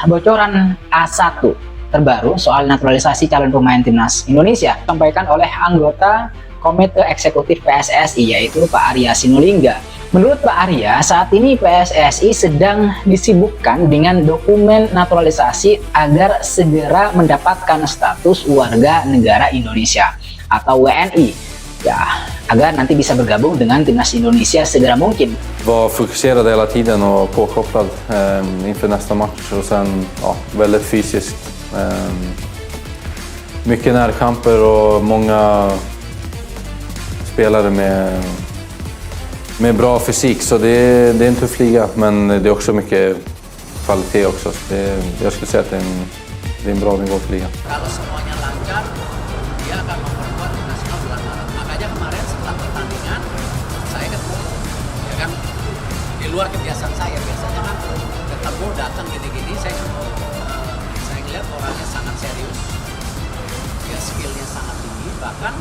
bocoran A1 terbaru soal naturalisasi calon pemain timnas Indonesia disampaikan oleh anggota Komite Eksekutif PSSI yaitu Pak Arya Sinulinga. Menurut Pak Arya, saat ini PSSI sedang disibukkan dengan dokumen naturalisasi agar segera mendapatkan status warga negara Indonesia atau WNI. Ya, agar nanti bisa bergabung dengan timnas Indonesia segera mungkin. Var fokuserad hela tiden och påkopplad inför nästa match och sen väldigt fysiskt. Mycket närkamper och många spelare med bra fysik, så det är en tuff liga, men det är också mycket kvalitet också. Så jag skulle säga att det är en bra nivå på ligan. Kalau semuanya lancar, dia akan memperkuat tim nasional bulan Maret. Makanya kemarin setelah pertandingan, saya ketemu, ya kan, di luar kebiasaan saya. Biasanya kan ketemu, datang gini-gini, saya ngeliat orangnya sangat serius, dia skillnya sangat tinggi, bahkan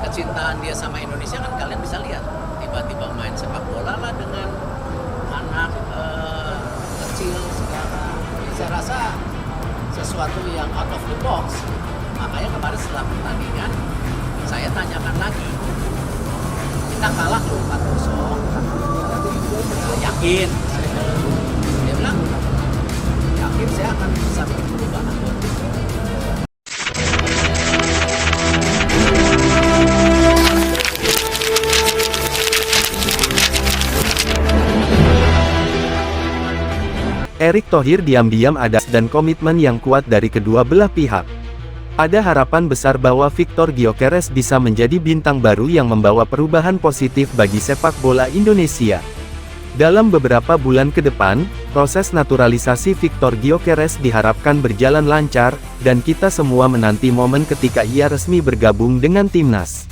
kecintaan dia sama Indonesia kan kalian bisa lihat. Tiba-tiba main sepak bola lah dengan anak kecil sekarang. Saya rasa sesuatu yang out of the box. Makanya kemarin setelah pertandingan saya tanyakan lagi, kita kalah loh 4-0, yakin? Dia bilang yakin saya akan bisa bikin perubahan buat tim. Erick Thohir diam-diam ada dan komitmen yang kuat dari kedua belah pihak. Ada harapan besar bahwa Victor Gyökeres bisa menjadi bintang baru yang membawa perubahan positif bagi sepak bola Indonesia. Dalam beberapa bulan ke depan, proses naturalisasi Victor Gyökeres diharapkan berjalan lancar, dan kita semua menanti momen ketika ia resmi bergabung dengan timnas.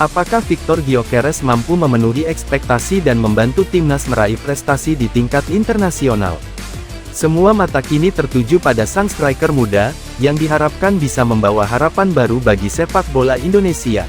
Apakah Victor Gyökeres mampu memenuhi ekspektasi dan membantu timnas meraih prestasi di tingkat internasional? Semua mata kini tertuju pada sang striker muda, yang diharapkan bisa membawa harapan baru bagi sepak bola Indonesia.